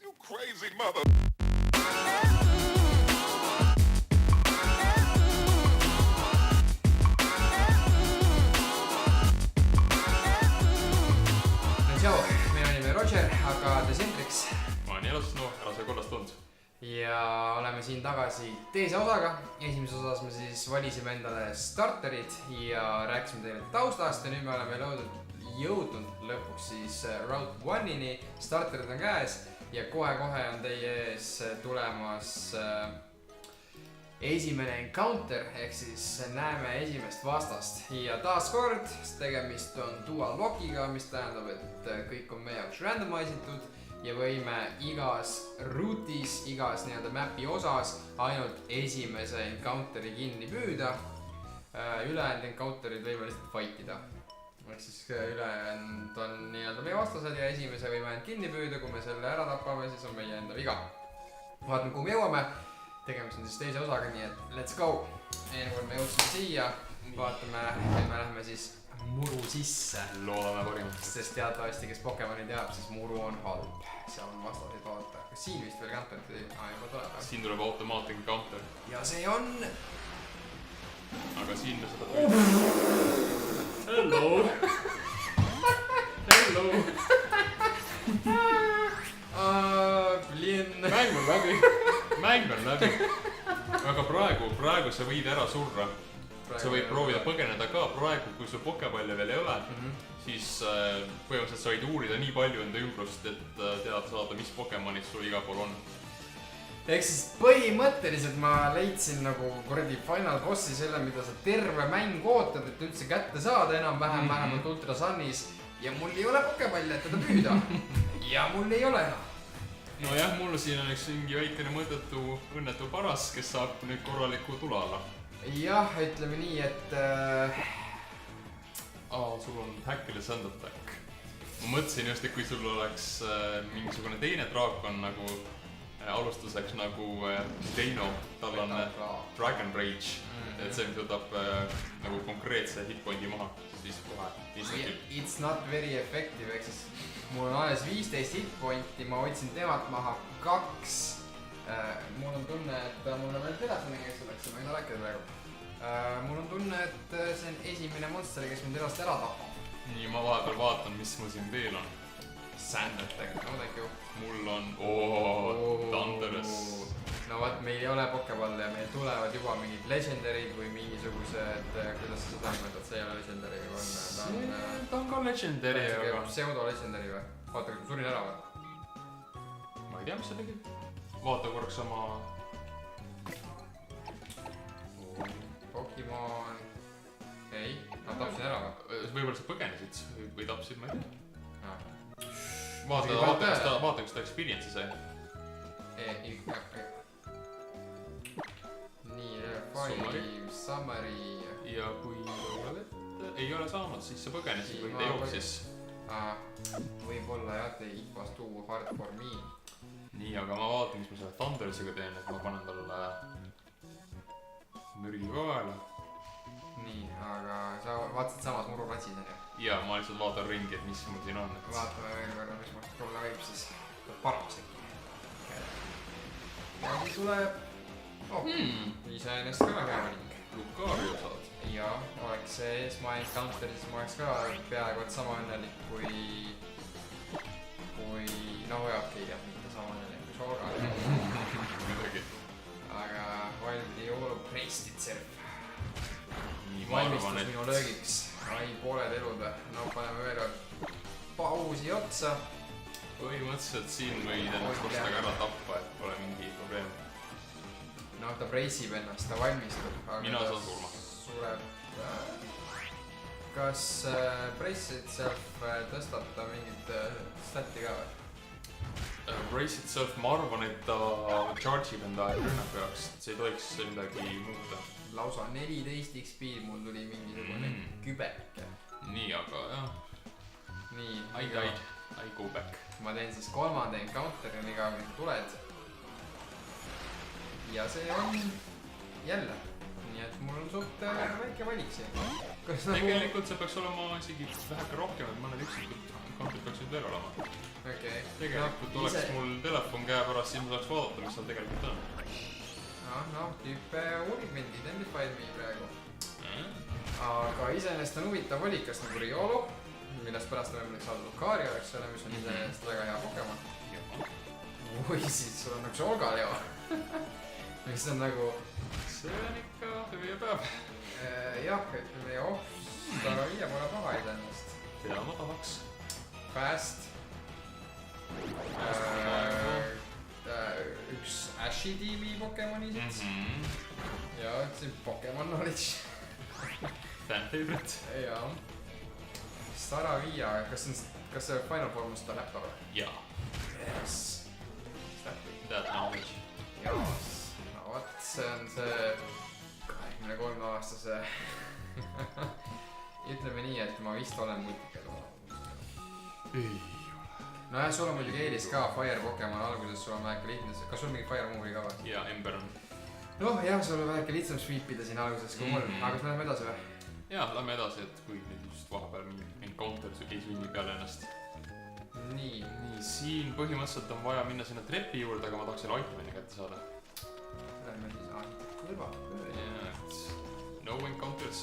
You crazy mother. Tšau, meie olime Roger, aga Decentrix. Ma olen Jelusnu, ära see kollast tund. Ja oleme siin tagasi teise osaga. Esimeses osas me siis valisime endale starterid ja rääkisime teile taustast ja nüüd me oleme jõudnud lõpuks siis Route 1-ini. Starterid on käes ja kohe-kohe on teie ees tulemas esimene encounter ehk siis näeme esimest vastast ja taaskord tegemist on dual lockiga, mis tähendab, et kõik on meie jaoks randomisitud ja võime igas route'is, igas nii-öelda mapi osas ainult esimese encounteri kinni püüda. Ülejäänud encounterid võime lihtsalt fightida. Ehk siis ülejäänud on nii-öelda meie vastased ja esimese võime ainult kinni püüda, kui me selle ära tapame, siis on meie enda viga. Vaatame, kuhu me jõuame. Tegemist on siis teise osaga, nii et let's go! Enne kord me jõudsime siia, vaatame, et me läheme siis muru sisse. Loodame parimat. Sest teatavasti, kes Pokemoni teab, siis muru on halb. Seal on vastaseid vaadata. Kas siin vist veel kanterit ei juba tuleb? Siin tuleb automaat encounter. Ja see on... Aga siin me seda Hello! Hello! Blin! Mäng on läbi. Aga praegu sa võid ära surra. Sa võid proovida põgeneda ka praegu, kui su Pokeballi veel ei ole, siis põhimõtteliselt sa võid uurida nii palju enda ümbrust, et teada saada, mis Pokemonid sul igal pool on. Ehk siis põhimõtteliselt ma leidsin nagu kuradi final bossi selle, mida sa terve mäng ootad, et üldse kätte saada enam-vähem vähemalt Ultra Sunis ja mul ei ole Pokeballi, et teda püüda. Ja mul ei ole enam. Nojah, mul siin on üks mingi väikene mõõdetu õnnetu paras, kes saab nüüd korraliku tule alla. Jah, ütleme nii, et... Sul on Hackile Sand Attack. Ma mõtlesin just, et kui sul oleks mingisugune teine draakon nagu alustuseks nagu Deino, tal on Dragon Rage, et see võtab nagu konkreetse hitpointi maha, siis kohe instantly. It's not very effective, ehk siis mul on alles 15 hitpointi, ma hoidsin temalt maha 2. Mul on tunne, et mul on veel telefoni, kes oleks, ma ei saa rääkida praegu. Mul on tunne, et see on esimene monster, kes mind elast ära tapab. Nii, ma vahepeal vaatan, mis mul siin veel on. Sand Attack, no thank you. Mul on, Thunderous. No vaat, meil ei ole Pokeballe ja meil tulevad juba mingid legendarid või mingisugused, kuidas sa seda nimetad, see ei ole legendari või on? Ta on ka legendari, aga... Pseudo-legendari või? Vaata, kui surin ära või? Ma ei tea, mis sa tegid. Vaata korraks oma... Pokemon... Ei, ma tapsin ära või? Võib-olla sa põgenesid või tapsid, ma ei tea. Vaata, kas ta experience'i sai. Nii, Five, Summary... Ja kui ei ole saanud, siis sa põgenesid või ta jooksis. Võib-olla jah, it was too hard for me. Nii, aga ma vaatan, mis ma selle Thunderous'iga teen, et ma panen talle mürgi kaela. Nii, aga sa vaatasid samas mururatsis, on ju? Ja, ma lihtsalt vaatan ringi, et mis mul siin on. Vaatame veel korra, mis mul tulla võib siis. Paras äkki. Ja siis tuleb... Iseenesest ka väga hea valik. Lucario saad. Ja, oleks see esma encounter, siis ma oleks ka peaaegu et sama õnnelik kui... No okei, jah, mitte sama õnnelik kui Sora. Midagi. Aga valmidi joolu Praised Itself. Ma arvan, Valmistus minu löögiks. Ai, pooled elud. No paneme veel pausi otsa. Põhimõtteliselt siin võid ennast korstega ära tappa, et pole mingi probleem. No ta preisib ennast, ta valmistub. Mina saan surma. Sureb. Kas Praised Itself tõstab ta mingit stati ka või? Brace Itself, ma arvan, et ta charge'ib enda rünnaku jaoks, see ei tohiks midagi muuta. Lausa 14 XP mul tuli mingisugune kübeke. Nii, aga jah. Nii, I go back. ma teen siis 3. encounter'i nii kaua, kui tuled. Ja see on jälle nii et mul on suht väike valik siin. Tegelikult see peaks olema isegi väheke rohkem, et mõned üksikud kontid peaks nüüd veel olema. Okay. Tegelikult oleks mul telefon käepärast, siis ma saaks vaadata, mis seal tegelikult on. Tüüp uurib mind, identified me praegu. Aga iseenesest on huvitav valikas nagu Riolu, millest pärast on võimalik saada Lucario, eks ole, mis on iseenesest väga hea Pokemon. Või siis sul on üks Olgaleo, mis on nagu... See on ikka hüve ja päev. Jah, ütleme aga viie pole paha iseenesest. Seda ma tahaks. Fast. Üks Ashi tiimi Pokemoni siit. Ja siin Pokemon Knowledge. Fan favorite. Jaa. Saravia, kas see Final Form on seda läppa või? Jaa. Yes. That knowledge. Jaas. No vot, see on see 23-aastase. Ütleme nii, et ma vist olen multikad olemas. Ei ole. Nojah, sul on muidugi eelis ka Fire Pokemon alguses, sul on väheke lihtne. Kas sul mingi Fire Move'i ka või? Jaa, Ember on. Noh, jah, sul on väheke lihtsam sweepida siin alguses kui mul. Aga kas me läheme edasi või? Jaa, lähme edasi, et kui nüüd just vahepeal encounter ei sunni peale ennast. Nii, siin põhimõtteliselt on vaja minna sinna trepi juurde, aga ma tahaks selle itemini kätte saada. lähme siis kõrval. No encounters.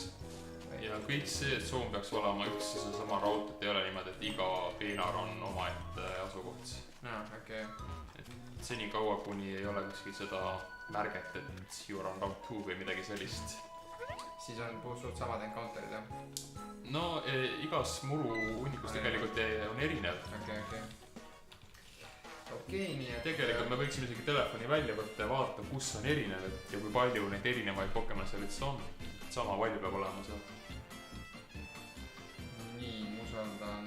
Ja kõik see tsoon peaks olema üks ja seesama raud, et ei ole niimoodi, et iga peenar on omaette asukoht. Okei. Senikaua, kuni ei ole kuskil seda märget, et you are on round 2 või midagi sellist. Siis on suht samad encounterid, jah? No igas muru hunnikus tegelikult on erinev. Okei, nii et... Tegelikult me võiksime isegi telefoni välja võtta ja vaadata, kus on erinev ja kui palju neid erinevaid Pokemon seal üldse on. Sama palju peab olema seal. Nii, usaldan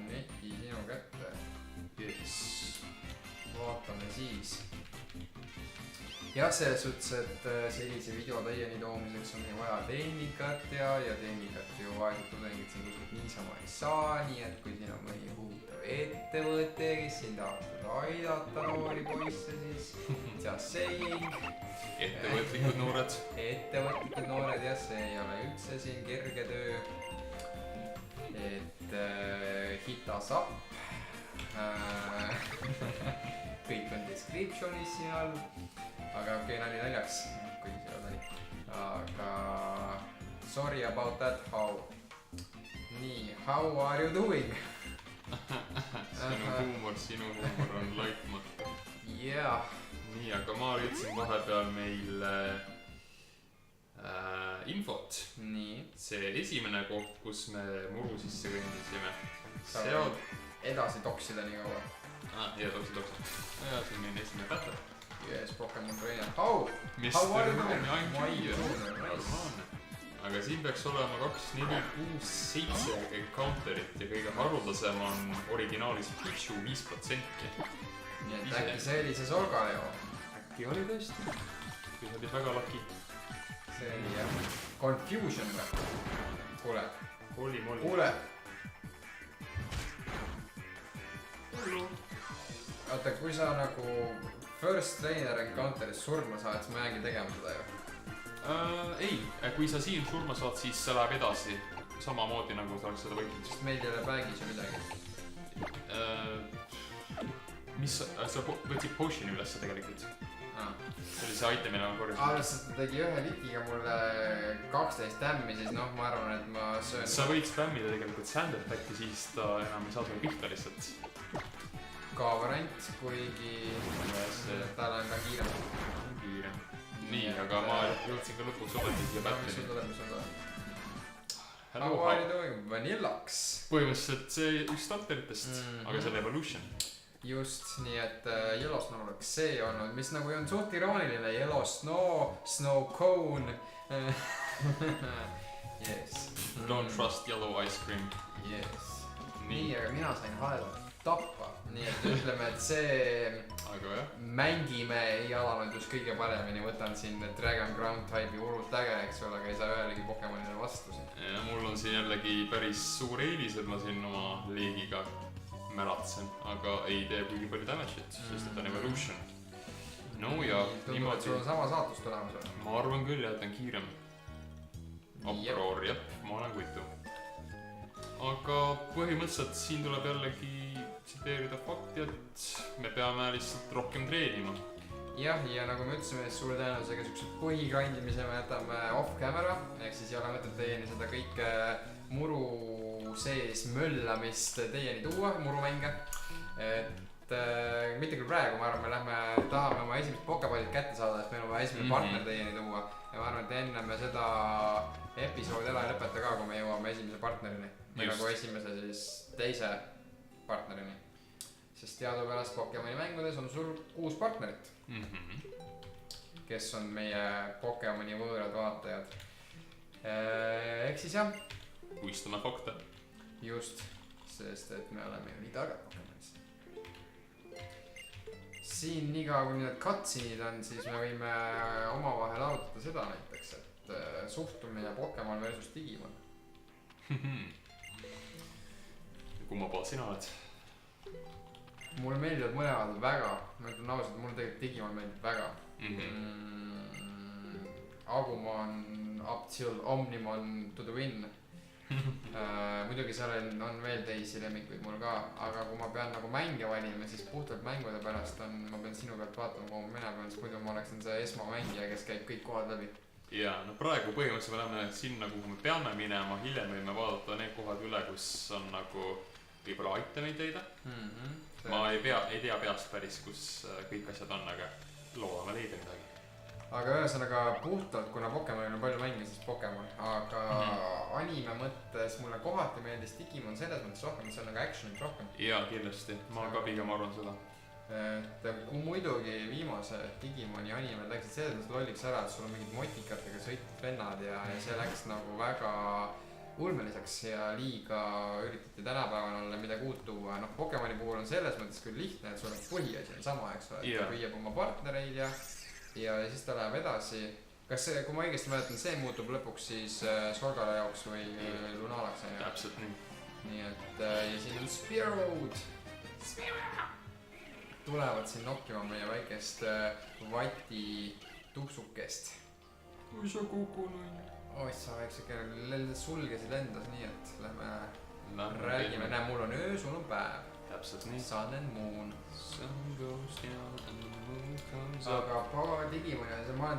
neti sinu kätte. Yes. Vaatame siis. Jah, selles suhtes, et sellise video teieni toomiseks on meil vaja tehnikat ja tehnikat ju vaesed tudengid siin kuskilt niisama ei saa, nii et kui siin on mõni huvitav ettevõte, kes siin tahab aidata noori poisse, siis just saying. Ettevõtlikud noored. Ettevõtlikud noored, jah, see ei ole üldse siin kerge töö. Et hit us up. Kõik on descriptionis siin all. Aga okei, nali naljaks, kuigi see on nali. Aga sorry about that, how. Nii, how are you doing? Sinu huumor on laitmatu. Jah. Nii, aga ma leidsin vahepeal meil infot. Nii. See esimene koht, kus me muru sisse kõndisime. Seal edasi toksida nii kaua. Ja toksi. Ja siin on esimene battle. Yes, Pokemon Trainer. How are you doing? Aga siin peaks olema 2, 4, 6, 7 encounterit ja kõige haruldasem on originaalis Pichu 5%. Nii et äkki see oli see Solgaleo? Äkki oli tõesti? Kui see oli väga lucky. See oli jah. Confusion või? Kuule. Kuule. Oota, kui sa nagu first trainer encounteris surma saad, siis ma jäängi tegema seda ju. Ei, kui sa siin surma saad, siis see läheb edasi samamoodi nagu sa oleks seda võitnud. Sest meil ei ole bag'is ju midagi. Mis, sa võtsid potioni ülesse tegelikult. See oli see itemina on korjas. Sest ta tegi ühe litiga mulle 12 tämmi, siis noh, ma arvan, et ma söön... Sa võid spämmida tegelikult Sanderpacki, siis ta enam ei saa sulle pihta lihtsalt. Ka variant, kuigi tal on ka kiirem. Nii, aga ma jõudsin ka lõpuks ometi siia battle'i. Mis sul tuleb? How are you doing? Vanillax. Põhimõtteliselt see üks starteritest, aga see on Evolution. Just, nii et Yellow Snow oleks see olnud, mis nagu on suht irooniline. Yellow Snow, Snow Cone. Yes. Don't trust yellow ice cream. Yes. Nii, aga mina sain haledalt tappa. Nii et ütleme, et see mängime ei alanud just kõige paremini. Võtan siin Dragon Ground type'i hullult äge, eks ole, aga ei saa ühelegi Pokemonile vastu siin. Ja mul on siin jällegi päris suur eelis, et ma siin oma liigiga märatsen, aga ei tee kuigi palju damage'it, sest et on Evolution. No ja niimoodi. Sul on sama saatus tulemas või? Ma arvan küll, et on kiirem. Uproar, jah, ma olen võitu. Aga põhimõtteliselt siin tuleb jällegi tsiteerida fakti, et me peame lihtsalt rohkem treenima. Jah, ja nagu me ütlesime, siis suure tõenäosusega siuksed põhigrandimise me jätame off-camera, ehk siis ei ole mõtet teieni seda kõike muru sees möllamist teieni tuua, murumänge. Et mitte küll praegu, ma arvan, me tahame oma esimesed Pokepallid kätte saada, et meil on vaja esimene partner teieni tuua. Ja ma arvan, et enne me seda episoodi ära ei lõpeta ka, kui me jõuame esimese partnerini. Või nagu esimese siis teise partnerini. Sest teadupärast Pokemoni mängudes on sul 6 partnerit. Kes on meie Pokemoni võõrad vaatajad. Ehk siis jah. Puistame fakte. Just, sest et me oleme ju nii targad Pokemonis. Siin nii kaua kui need cutscene'id on, siis me võime omavahel arutada seda näiteks, et suhtumine Pokemon versus Digimon. Kumma pool sina oled? Mulle meeldivad mõlemad väga, ma ütlen ausalt, mulle tegelikult Digimon meeldib väga. Agumon, up till Omnimon to the win. Muidugi seal on veel teisi lemmikuid mul ka, aga kui ma pean nagu mänge valima, siis puhtalt mängude pärast ma pean sinu pealt vaatama, kuhu ma minema pean, sest muidu ma oleksin see esmamängija, kes käib kõik kohad läbi. Jaa, no praegu põhimõtteliselt me läheme sinna, kuhu me peame minema, hiljem võime vaadata need kohad üle, kus on nagu võib-olla itemid leida. Ma ei tea peast päris, kus kõik asjad on, aga loodame leida midagi. Aga ühesõnaga puhtalt, kuna Pokemonil on palju mänge, siis Pokemon, aga anime mõttes mulle kohati meeldis Digimon selles mõttes rohkem, et see on nagu actionit rohkem. Jaa, kindlasti, ma ka pigem arvan seda. Et kui muidugi viimase Digimoni anime läksid selles mõttes lolliks ära, et sul on mingid motikatega sõitnud vennad ja see läks nagu väga ulmeliseks ja liiga üritati tänapäeval olla midagi uut tuua. Noh, Pokemoni puhul on selles mõttes küll lihtne, et sul on põhiasi on sama, eks ole, et ta püüab oma partnereid ja siis ta läheb edasi. Kas see, kui ma õigesti mäletan, see muutub lõpuks siis Solgale jaoks või Lunalaks? Täpselt nii. Nii et ja siin on Spearoad. Tulevad siin nokkima meie väikest vati tupsukest. Kui sa kukunud. Oi, sa väikse sulgesid lendas nii, et lähme räägime. Näe, mul on öö, sul on päev. Täpselt nii. Sun and moon. Sun goes down and the moon comes up. Aga Digimoni on see, ma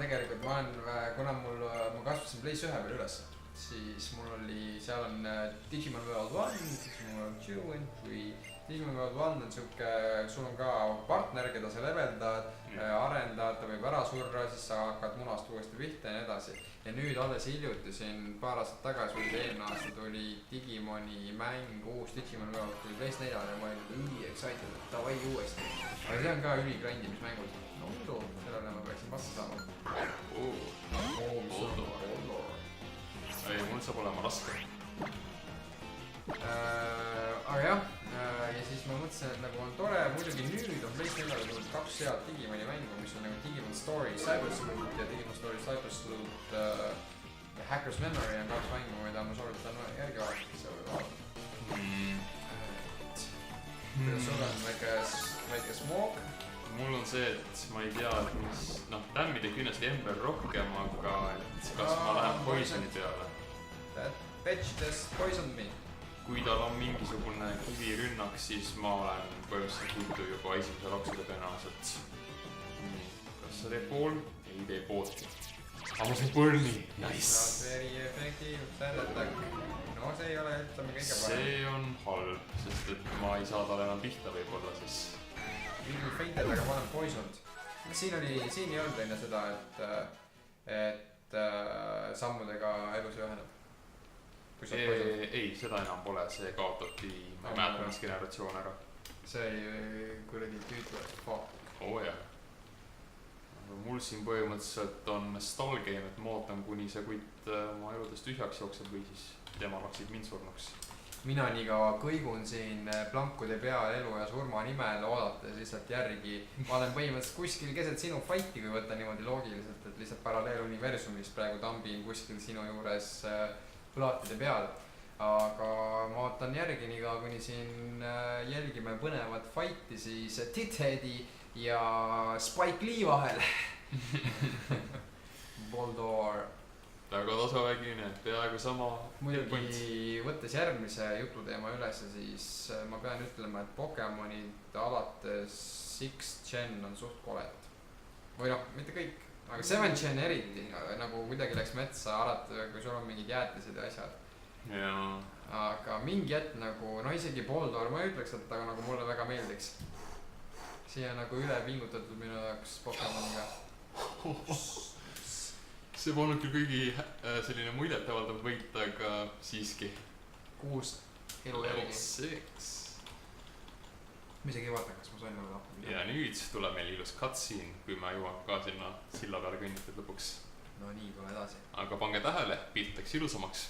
kuna ma kasvasin Blaze 1 peal üles, siis mul oli, seal on Digimon World 1, Digimon World 2 and 3. Digimon World 1 on siuke, sul on ka partner, keda sa leveldad, arendad, ta võib ära surra, siis sa hakkad munast uuesti pihta ja nii edasi. Ja nüüd alles hiljuti siin paar aastat tagasi või eelmine aasta tuli Digimoni mäng, uus Digimon World tuli PlayStation 4 ja ma olin üli excited, et davai uuesti. Aga see on ka üli grandimismängud. No muidu, sellele ma peaksin vasta saama. Mis on Oldor? Ei, mul saab olema raske. Aga jah, ja siis ma mõtlesin, et nagu on tore, muidugi nüüd on PlayStation 4 tulnud 2 head Digimoni mängu, mis on nagu Digimon Story Cyber Sleuth ja Digimon Story Cyber Sleuth Hacker's Memory on 2 mängu, mida ma soovitan järgi vaadata, see võib vaadata. Sul on väike smoog. Mul on see, et ma ei tea, et mis, tämmi teeb kindlasti Ember rohkem, aga et kas ma lähen Poisoni peale. That bitch just poisoned me. Kui tal on mingisugune kivirünnak, siis ma olen põhimõtteliselt võitu juba esimese laksule tõenäoliselt. Nii, kas sa teeb pool? Ei tee poolt. Aga ma sain Burni. Nice! Very effective sand attack. No see ei ole ütleme kõige parem. See on halb, sest et ma ei saa tal enam pihta võib-olla siis. Mingi feinted, aga ma olen poisoned. Siin ei olnud enne seda, et sammudega elus üheneb. Ei, seda enam pole, see kaotati, ma ei mäleta mis generatsioon ära. See oli kuradi tüütu, fuck. Jah. Mul siin põhimõtteliselt on stallgame, et ma ootan kuni see kutt oma eludest tühjaks jookseb või siis tema laksib mind surnuks. Mina nii kaua kõigun siin plankude peal elu ja surma nimel oodates lihtsalt järgi. Ma olen põhimõtteliselt kuskil keset sinu fighti, kui võtta niimoodi loogiliselt, et lihtsalt paralleeluniversumist praegu tambin kuskil sinu juures plaatide peal. Aga ma ootan järgi nii kaua, kuni siin jälgime põnevat fighti siis Titheadi ja Spike Lee vahel. Boldor. väga tasavägine, peaaegu sama. muidugi võttes järgmise jututeema üles, siis ma pean ütlema, et Pokemonid alates 6th gen on suht koled. Või noh, mitte kõik, aga 7th gen eriti nagu kuidagi läks metsa alati, kui sul on mingid jäätised ja asjad. Jaa. Aga mingi hetk nagu, no isegi Boldor ma ei ütleks, et aga nagu mulle väga meeldiks. Siia nagu üle pingutatud minu jaoks Pokemoniga. See polnud küll kõigi selline muljetavaldav võit, aga siiski. 6 elu järgi. 6. Ma isegi ei vaata, kas ma sain nagu lahti. Ja nüüd tuleb meil ilus cutscene, kui ma jõuan ka sinna silla peale kõnnitud lõpuks. No nii, tule edasi. Aga pange tähele, pilt läks ilusamaks.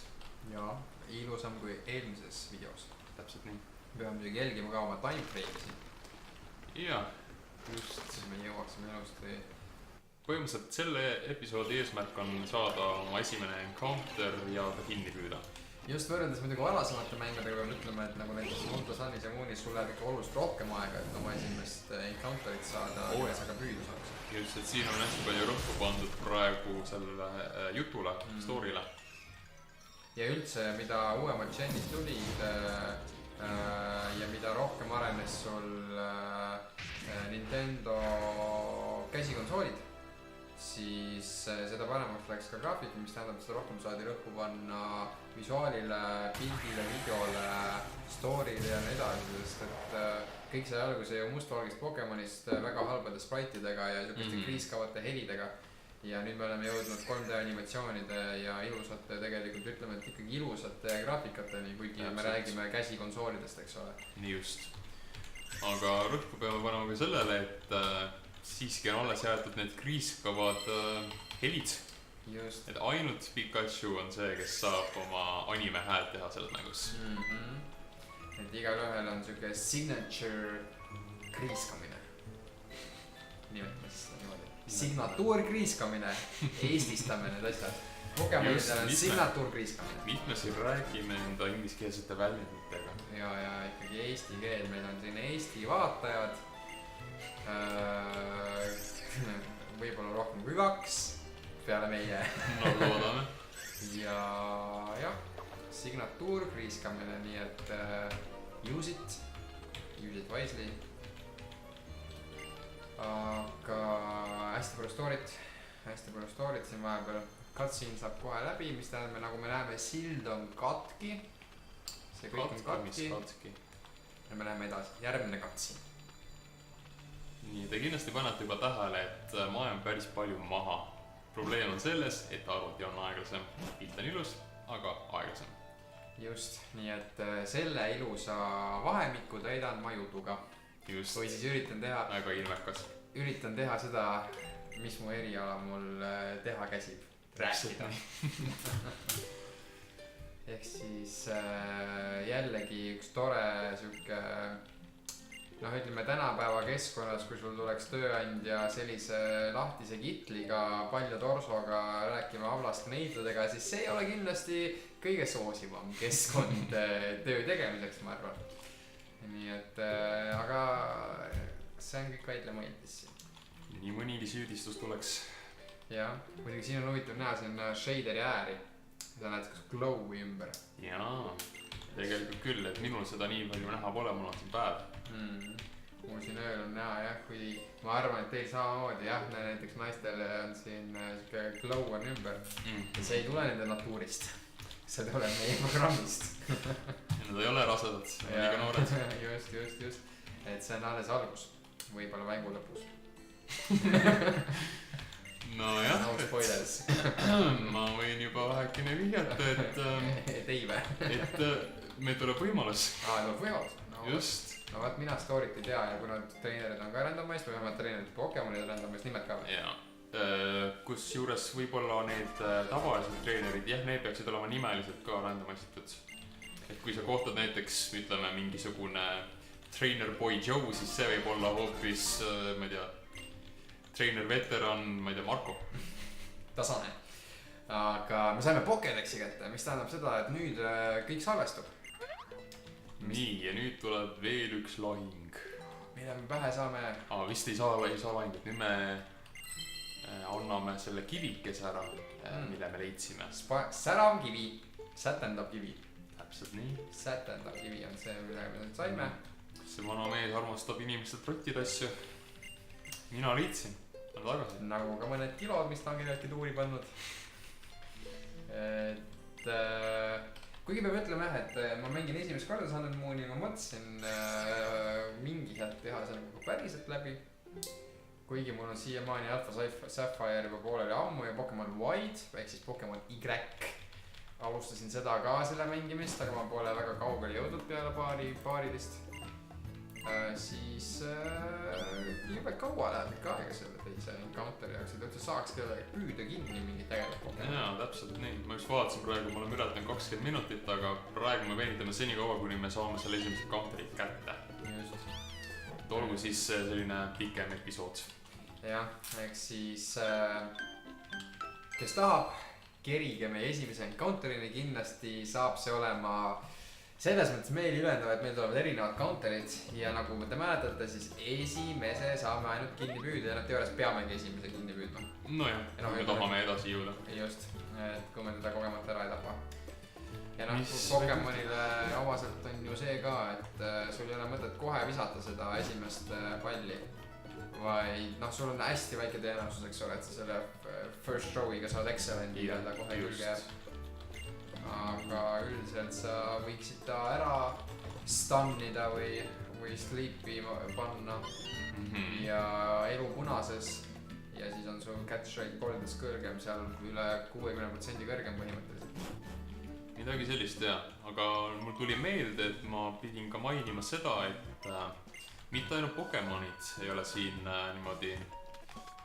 Jaa, ilusam kui eelmises videos. Täpselt nii. Peame muidugi jälgima ka oma timeframe'i siin. Jaa, just. Siis me jõuaksime ilusti. Põhimõtteliselt selle episoodi eesmärk on saada oma esimene encounter ja ta kinni püüda. Just võrreldes muidugi varasemate mängudega peab ütlema, et nagu näiteks Monta Sunis ja Moonis sul läheb ikka oluliselt rohkem aega, et oma esimest encounterit saada, kuidas aga püüda saaks. Just, et siin on hästi palju rõhku pandud praegu sellele jutule, story'le. Ja üldse, mida uuemad genid tulid ja mida rohkem arenes sul Nintendo käsikonsoolid, siis seda paremaks läks ka graafik, mis tähendab, et seda rohkem saadi rõhku panna visuaalile, pildile, videole, story'le ja nii edasi, sest et kõik sai alguse ju mustvalgest Pokemonist väga halbade spriteidega ja niisuguste kriiskavate helidega. Ja nüüd me oleme jõudnud 3D animatsioonide ja ilusate, tegelikult ütleme, et ikkagi ilusate graafikateni, kuigi me räägime käsikonsoolidest, eks ole. Nii just. Aga rõhku peame panema ka sellele, et siiski on alles jäetud need kriiskavad helid. Just. Et ainult Pikachu on see, kes saab oma anime häält teha selles mängus. Et igal ühel on siuke signature kriiskamine. Nimetame seda niimoodi. Signatuur kriiskamine, eestistame need asjad. Pokemonidel on signatuur kriiskamine. Miks me siin räägime enda ingliskeelsete väljenditega? Ja ikkagi eesti keel, meil on siin Eesti vaatajad. Võib-olla rohkem kui 2 peale meie. No loodame. Ja jah, signatuur kriiskamine, nii et use it wisely. Aga hästi palju story't siin vahepeal. Cutscene saab kohe läbi, mis tähendab, nagu me näeme, sild on katki. See kõik on katki. Ja me läheme edasi, järgmine cutscene. Nii, te kindlasti panete juba tähele, et ma olen päris palju maha. Probleem on selles, et arvuti on aeglasem. Pilt on ilus, aga aeglasem. Just, nii et selle ilusa vahemikku täidan ma jutuga. Just. Või siis väga ilmekas. Üritan teha seda, mis mu eriala mul teha käsib. Rääkida. Ehk siis jällegi üks tore siuke, noh ütleme tänapäeva keskkonnas, kui sul tuleks tööandja sellise lahtise kitliga, palja torsoga rääkima avlast neidudega, siis see ei ole kindlasti kõige soosivam keskkond töö tegemiseks, ma arvan. Nii et, aga see on kõik välja mõeldis siin. Nii mõnigi süüdistus tuleks. Jah, muidugi siin on huvitav näha siin shaderi ääri. Seda näed kas glow'i ümber. Jaa, tegelikult küll, et minul seda nii palju näha pole, mul on siin päev. Mul siin ööl on näha jah, kui ma arvan, et teil samamoodi jah, näiteks naistel on siin siuke glow on ümber. Ja see ei tule nende natuurist. See tuleb meie programmist. Nad ei ole rasedad, liiga noored. Just. Et see on alles algus, võib-olla mängu lõpus. No jah, no spoilers. Ma võin juba vähekene vihjata, et meil tuleb võimalus. Tuleb võimalus? Just. No vaat mina story't ei tea ja kuna treenerid on ka randomized või vähemalt treenerid Pokemonid randomized nimed ka või? Jaa. Kus juures võib-olla need tavalised treenerid, jah, need peaksid olema nimeliselt ka randomise'itud. Et kui sa kohtad näiteks, ütleme, mingisugune trainer boy Joe, siis see võib olla hoopis, ma ei tea, trainer veteran, ma ei tea, Marko. Tasane. Aga me saime Pokedexi kätte, mis tähendab seda, et nüüd kõik salvestub. Nii, ja nüüd tuleb veel üks lahing. Mille me pähe saame... Vist ei saa lahing, et nüüd me anname selle kivikese ära, mille me leidsime. Särav kivi, sätendav kivi. Täpselt nii. Sätendav kivi on see, mille me nüüd saime. See vana mees armastab inimestelt rottide asju. Mina leidsin, on tagasi. Nagu ka mõned kilod, mis ta on kelleltki tuuri pannud. Et kuigi peab ütlema jah, et ma mängin esimest korda Sun & Mooni, ma mõtlesin mingi hetk teha selle päriselt läbi. Kuigi mul on siiamaani Alpha Sapphire juba pooleli ammu ja Pokemon White, ehk siis Pokemon Y. Alustasin seda ka selle mängimist, aga ma pole väga kaugele jõudnud peale paaridest. Siis jube kaua läheb ikka aega selle teise Encounteri jaoks, et üldse saaks kellegi püüda kinni mingi tegelikult Pokemon. Jaa, täpselt nii. Ma just vaatasin praegu, ma olen ületanud 20 minutit, aga praegu me venitame seni kaua, kuni me saame selle esimese Encounterit kätte. Just. Et olgu siis selline pikem episood. Jah, eks siis kes tahab, kerige meie esimese Encounterini, kindlasti saab see olema selles mõttes meil ülendav, et meil tulevad erinevad counterid ja nagu te mäletate, siis esimese saame ainult kinni püüda ja teoorias peamegi esimese kinni püüdma. Nojah, kui me tahame edasi jõuda. Just, et kui me teda kogemata ära ei tapa. Ja noh, Pokemonile omaselt on ju see ka, et sul ei ole mõtet kohe visata seda esimest palli. Vaid noh, sul on hästi väike tõenäosus, eks ole, et sa selle first throw'iga saad excellent'i ja ta kohe külge jääb. Aga üldiselt sa võiksid ta ära stunnida või sleepi panna ja elu punases ja siis on sul catch rate kordades kõrgem, seal üle 60% kõrgem põhimõtteliselt. Midagi sellist jah, aga mul tuli meelde, et ma pidin ka mainima seda, et mitte ainult Pokemonid ei ole siin niimoodi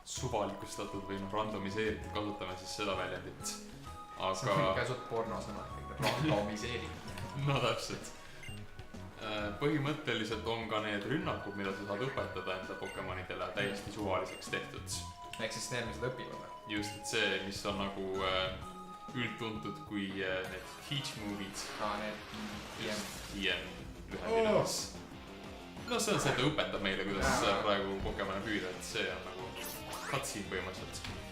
suvalikustatud või randomiseeritud, kasutame siis seda väljendit. Aga... See on ikka suht pornosõna, randomiseeritud. No täpselt. Põhimõtteliselt on ka need rünnakud, mida sa saad õpetada enda Pokemonidele täiesti suvaliseks tehtud. Ehk siis need, mis nad õpivad. Just, et see, mis on nagu üldtuntud kui need Teach Move'id. Need TM lühendinemis. No see on see, et ta õpetab meile, kuidas praegu Pokemoni püüda, et see on nagu cutscene põhimõtteliselt.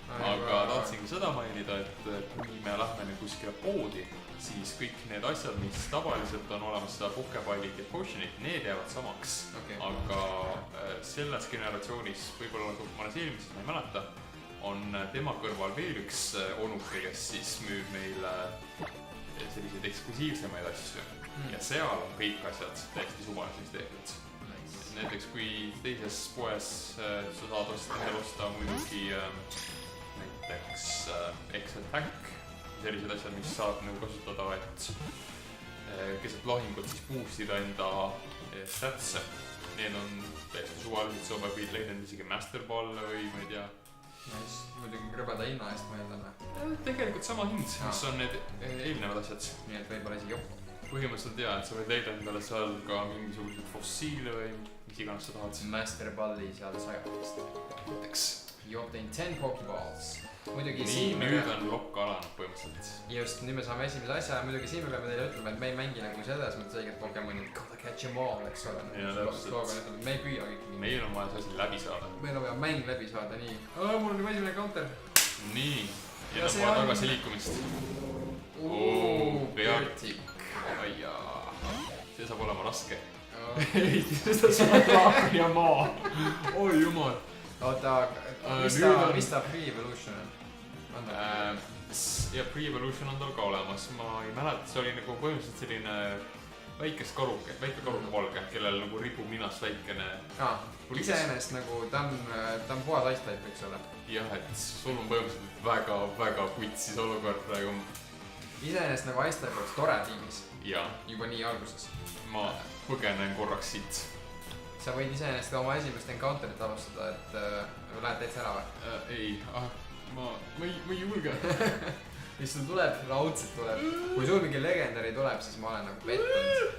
Aga tahtsingi seda mainida, et kui me lähme kuskile poodi, siis kõik need asjad, mis tavaliselt on olemas seda Pokepallid ja Potionid, need jäävad samaks. Aga selles generatsioonis, võib-olla mõnes eelmises, ma ei mäleta, on tema kõrval veel üks onuke, kes siis müüb meile selliseid eksklusiivsemaid asju. Ja seal on kõik asjad täiesti suvaliseks tehtud. Näiteks kui teises poes sa saad osta muidugi näiteks Excel Tank, sellised asjad, mis saab nagu kasutada, et keset lahingut siis boostida enda statse. Need on täiesti suvaliselt, sa võid leida isegi Master Ball'e või ma ei tea. Muidugi krõbeda hinna eest ma eeldan. Tegelikult sama hind, mis on need eelnevad asjad. Nii et võib-olla isegi joppu. Põhimõtteliselt jaa, et sa võid leida endale seal ka mingisugused fossiile või mis iganes sa tahad. Master Balli seal 100%. Näiteks. You obtain 10 Pokeballs. Muidugi nii, nüüd on lokk alanud põhimõtteliselt. Just, nüüd me saame esimese asja ja muidugi siin me peame teile ütlema, et me ei mängi nagu selles mõttes õiget Pokemoni gotta catch em all, eks ole. Ja täpselt. Me ei püüa kõik. Meil on vaja see asi läbi saada. Meil on vaja mäng läbi saada, nii. Mul on juba esimene counter. Nii, ja on vaja tagasi liikumist. Vertik. See saab olema raske. Ei, seda saab laak ja maa. Oi jumal. Oota, mis ta Free Evolution on? Ja Free Evolution on tal ka olemas. Ma ei mäleta, see oli nagu põhimõtteliselt selline väike karuke valge, kellel nagu ripub ninast väikene. Iseenesest nagu ta on puhas ice-type, eks ole. Jah, et sul on põhimõtteliselt väga kutsis olukord praegu. Iseenesest nagu ice-type oleks tore tiimis. Juba nii alguses. Ma põgenen korraks siit. Sa võid iseenesest oma esimest encounterit alustada, et lähed täitsa ära või? Ei, ma ei julge. Mis sul tuleb? Raudselt tuleb. Kui sul mingi legendari tuleb, siis ma olen nagu pettunud.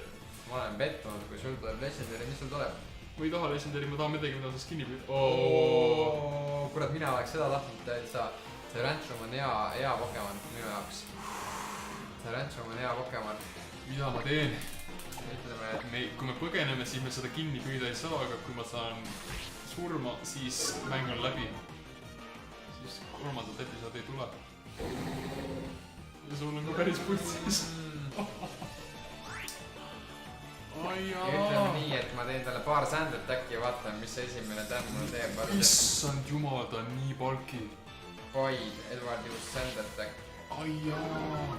Ma olen pettunud, kui sul tuleb legendari, mis sul tuleb? Ma ei taha legendari, ma tahan midagi, mida sa skinni püüd. Kurat, mina oleks seda tahtnud, et see Rantrum on hea Pokemon minu jaoks. See Rantrum on hea Pokemon. Mida ma teen? Ütleme, et kui me põgeneme, siis me seda kinni püüda ei saa, aga kui ma saan surma, siis mäng on läbi. siis kolmandat episoodi ei tule. Ja sul on ka päris putsis. Ütleme nii, et ma teen talle paar sandlet äkki ja vaatame, mis esimene tämm mulle teeb. Issand jumal, ta on nii palki. Boyd, Edward just sandlet äkki. Ai jaa.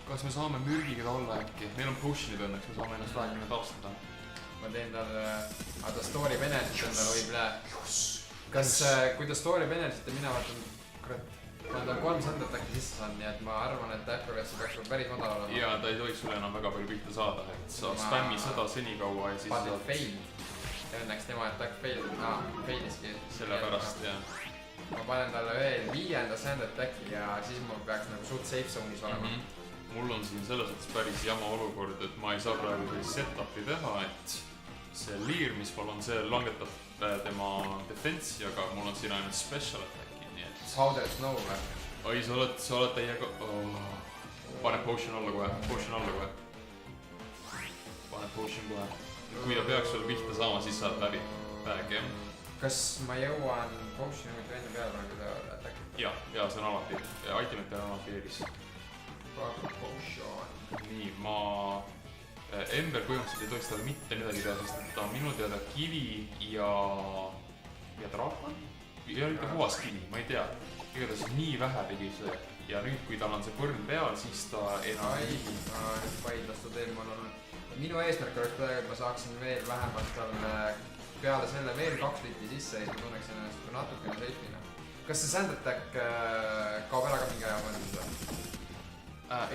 Kas me saame mürgiga olla äkki? Meil on potionid õnneks, me saame ennast vähemini taastada. Ma teen talle, ta story benefit on tal võib Kas, kui ta story benefit ja mina vaatan, kurat, ma olen tal 3 sandlet äkki sisse saanud, nii et ma arvan, et accuracy peaks päris madal olema. Jaa, ta ei tohiks sulle enam väga palju pihta saada, et sa spämmi seda senikaua ja siis saad... failed. Ja õnneks tema attack failed, failiski. Sellepärast, jah. Ma panen talle veel 5. sandlet äkki ja siis ma peaks nagu suht safe zone'is olema. Mul on siin selles mõttes päris jama olukord, et ma ei saa praegu sellist setup'i teha, et see liir, mis mul on, see langetab tema defense'i, aga mul on siin ainult special attack'i, nii et... Powder Snow või? Oi, sa oled täiega... Pane potion alla kohe. Pane potion kohe. Kui ta peaks sulle pihta saama, siis saad läbi. Väeg, jah. Kas ma jõuan potioni mitte enne peale, nagu ta attack'i? Jaa, see on alati. Itemite on alati eelis. Potion. Nii, ma... Ember põhimõtteliselt ei tohiks talle mitte midagi teha, sest ta on minu teada kivi ja draakon? Ja mitte puhas kivi, ma ei tea. Igatahes nii vähe tegi see ja nüüd, kui tal on see põrn peal, siis ta enam ei... Vaidlastud eelmal on... Minu eesmärk oleks praegu, et ma saaksin veel vähemalt talle peale selle veel 2 litti sisse ja siis ma tunneks ennast natukene safe'ina. Kas see sand attack kaob ära ka mingi aja mõelda?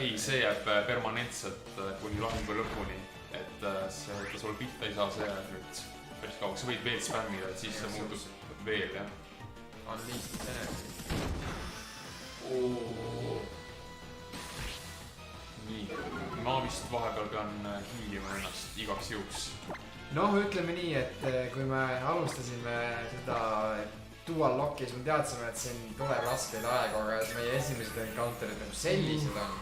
Ei, see jääb permanentselt kuni lahingu lõpuni, et ta sul pihta ei saa, see jääb nüüd päris kauaks. Sa võid veel spämmida, et siis see muutub veel, jah. Unleashed energy. Nii, ma vist vahepeal pean hiilima ennast igaks juhuks. Noh, ütleme nii, et kui me alustasime seda dual lock'i, siis me teadsime, et siin tuleb raskeid aegu, aga meie esimesed encounterid nagu sellised on.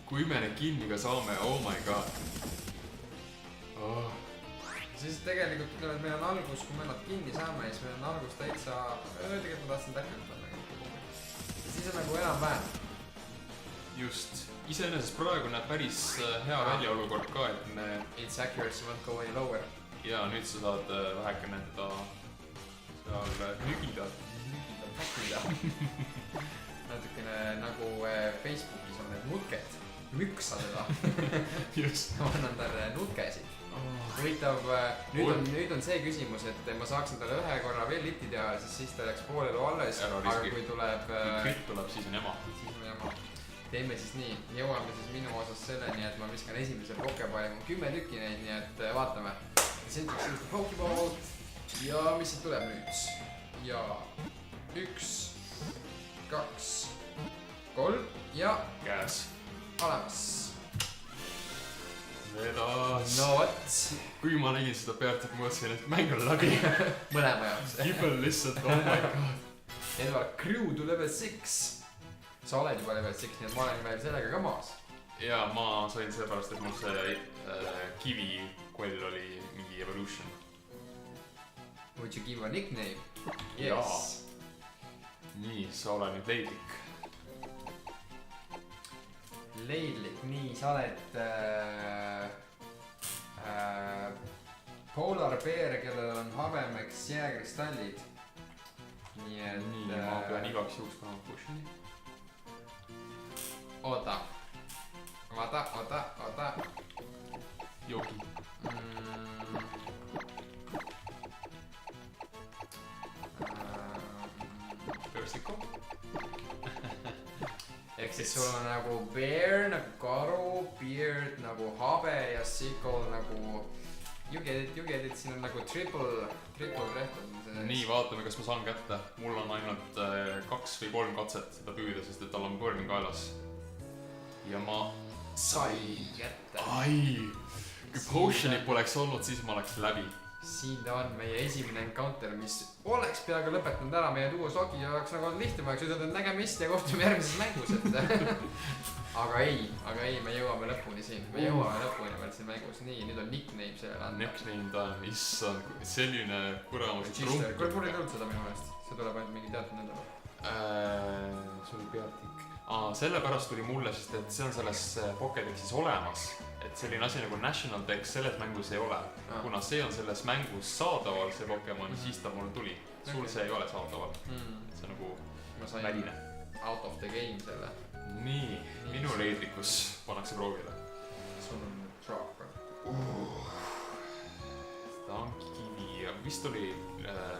Kui me need kinni ka saame, oh my god. Siis tegelikult ütleme, et meil on algus, kui me nad kinni saame, siis meil on algus täitsa... Tegelikult ma tahtsin täkkelt. Siis on nagu enam vähem. Just. Iseenesest praegu näeb päris hea välja olukord ka, et me... It's accuracy won't go any lower. Ja nüüd sa saad vähekene teda seal nügida. Natukene nagu Facebookis on need nutked. Müksa seda. Just. Ma annan talle nutkesid. Huvitav, nüüd on see küsimus, et ma saaksin talle ühe korra veel liti teha, siis ta jääks poolelu alles, aga kui tuleb... Kui crit tuleb, siis on jama. Siis on jama. Teeme siis nii, jõuame siis minu osas selleni, et ma viskan esimese pokeballi, mul 10 tükki neid, nii et vaatame. Siin tuleks sellist pokeball ja mis siit tuleb nüüd? Ja 1, 2, 3 ja... Käes. Olemas. Vedas. No what? Kui ma nägin seda pealt, et ma mõtlesin, et mäng on läbi. Mõlema jaoks. Kibel lihtsalt, oh my god. Edward Crew to level 6. Sa oled juba level 6, nii et ma olen veel sellega ka maas. Ja ma sain seepärast, et mul see kivi quell oli mingi evolution. Would you give a nickname? Yes. Nii, sa oled nüüd leidlik. Leidlik, nii, sa oled polar bear, kellel on habemeks jääkristallid. Nii, et... Nii, ma pean igaks juhuks panema potioni. Oota. Jogi. Pöörstikku. Ehk siis sul on nagu bear, nagu karu, beard, nagu habe ja sickle nagu... You get it, siin on nagu triple trehtad. Nii, vaatame, kas ma saan kätte. Mul on ainult 2 või 3 katset seda püüda, sest et tal on põrn kaelas. Ja ma sain kätte. Ai! Kui potionit poleks olnud, siis ma oleks läbi. siin ta on meie esimene encounter, mis oleks peaaegu lõpetanud ära meie duos logi ja oleks nagu olnud lihtne, ma oleks ütelnud nägemist ja kohtume järgmises mängus, et aga ei, me jõuame lõpuni siin, me jõuame lõpuni veel siin mängus, nii, nüüd on nickname sellele anda. Nickname ta on, issand, selline kuramuse trump. Kui mul ei tulnud seda minu meelest, see tuleb ainult mingi teatud nädala. Sul peatik. Sellepärast tuli mulle, sest et see on selles Pokédexis olemas, et selline asi nagu National Dex selles mängus ei ole. Kuna see on selles mängus saadaval, see Pokemon, siis ta mul tuli. Sul see ei ole saadaval. See on nagu väline. Out of the game selle. Nii, minu leidlikkus pannakse proovile. Sul on nüüd Dragon. Ta on kivi, vist oli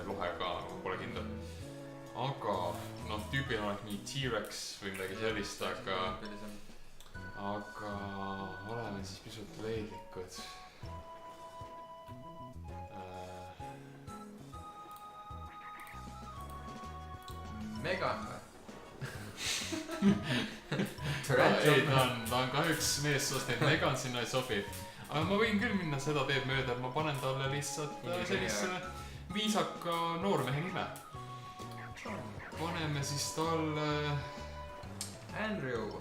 lohe ka, ma pole kindel. Aga, tüüpil on nii T-Rex või midagi sellist, aga oleme siis pisut leidlikud. Megan või? Ei, ta on kahjuks meessoost, et Megan sinna ei sobi. Aga ma võin küll minna seda teed mööda, et ma panen talle lihtsalt sellise viisaka noormehe nime. Paneme siis talle Andrew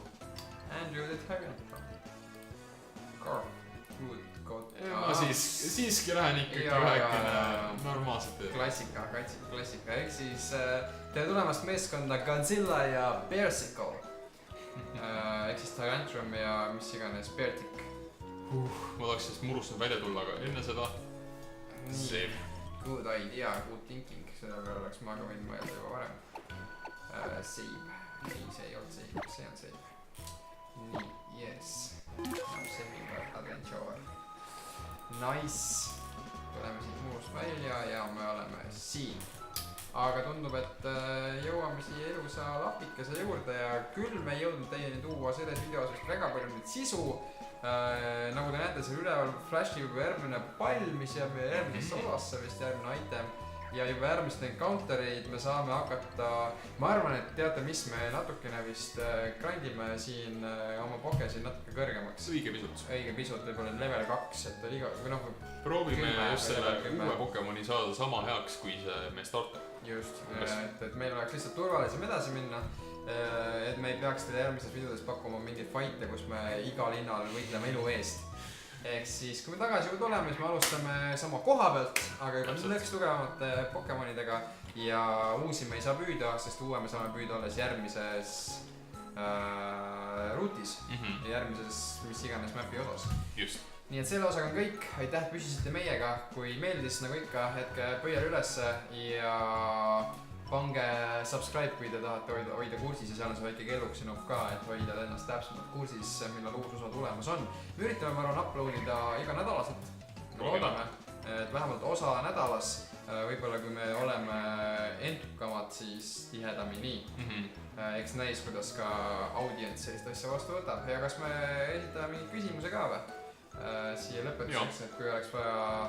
the Dragon. Carl. Ma siiski lähen ikkagi vähekene normaalselt teed. Klassika, ehk siis tere tulemast meeskonda Godzilla ja Persicle. Ehk siis Tyrantrum ja mis iganes Beartic. Ma tahaks sellest murust välja tulla, aga enne seda save. Good idea, good thinking, seda peale oleks ma ka võinud mõelda juba varem. Save, ei see ei olnud save, see on save. Nii, yes, I'm saving our adventure. Nice, tuleme siit murust välja ja me oleme siin. Aga tundub, et jõuame siia elusa lapikese juurde ja küll me ei jõudnud teieni tuua selles videos vist väga palju nüüd sisu. Nagu te näete, seal üleval flashib juba järgmine pall, mis jääb meie järgmisesse osasse, vist järgmine item. Ja juba järgmist encountereid me saame hakata, ma arvan, et teate mis, me natukene vist grindime siin oma pokesid natuke kõrgemaks. Õige pisut, võib-olla level 2, et iga, või proovime just selle uue Pokemoni saada sama heaks kui see meie starter. Just, et meil oleks lihtsalt turvalisem edasi minna, et me ei peaks teile järgmises videodes pakkuma mingeid fight'e, kus me igal hinnal võitleme elu eest. Ehk siis, kui me tagasi juba tuleme, siis me alustame sama koha pealt, aga juba selleks tugevamate Pokemonidega ja uusi me ei saa püüda, sest uue me saame püüda alles järgmises ruutis ja järgmises mis iganes mapi osas. Just. Nii et selle osaga on kõik, aitäh, püsisite meiega, kui meeldis nagu ikka, hetke pöial ülesse ja pange subscribe, kui te tahate hoida kursis ja seal on see väike kelluksinub ka, et hoida ennast täpsemalt kursis, millal uus osa tulemas on. Me üritame, ma arvan, uploadida iga nädalaselt, loodame, et vähemalt osa nädalas, võib-olla kui me oleme entukamad, siis tihedamini. Eks näis, kuidas ka audience sellist asja vastu võtab ja kas me esitame mingi küsimuse ka või? Siia lõpetuseks, et kui oleks vaja,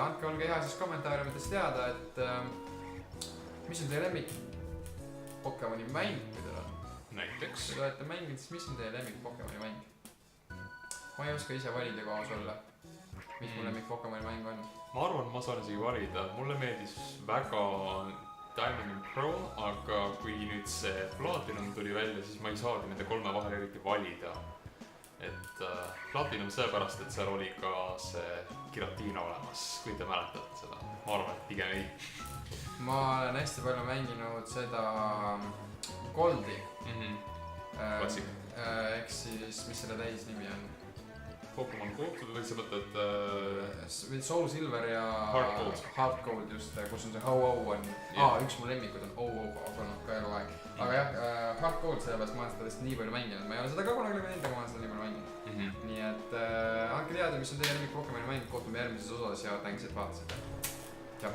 andke olge hea siis kommentaariumites teada, et mis on teie lemmik Pokemoni mäng, kui teil on? Näiteks? Kui te olete mänginud, siis mis on teie lemmik Pokemoni mäng? Ma ei oska ise valida koos olla, mis mu lemmik Pokemoni mäng on. Ma arvan, ma saan isegi valida, mulle meeldis väga Diamond and Pearl, aga kui nüüd see Platinum tuli välja, siis ma ei saagi nende kolme vahel eriti valida. Et Platinum seepärast, et seal oli ka see Giratina olemas, kui te mäletate seda. Ma arvan, et pigem ei. Ma olen hästi palju mänginud seda Goldi. Klassik. Ehk siis, mis selle täisnimi on? Pokemon Gold või sa mõtled Soul Silver ja Heart Gold just, kus on see Ho-Oh on. Üks mu lemmikud on O-Oh, aga ka eluaeg. Aga jah, Heart Gold sellepärast ma olen seda lihtsalt nii palju mänginud. Ma ei ole seda ka kunagi näinud, aga ma olen seda nii palju mänginud. Nii et andke teada, mis on teie lemmik Pokemoni mäng, kohtume järgmises osas ja tänks, et vaatasite. Tšau!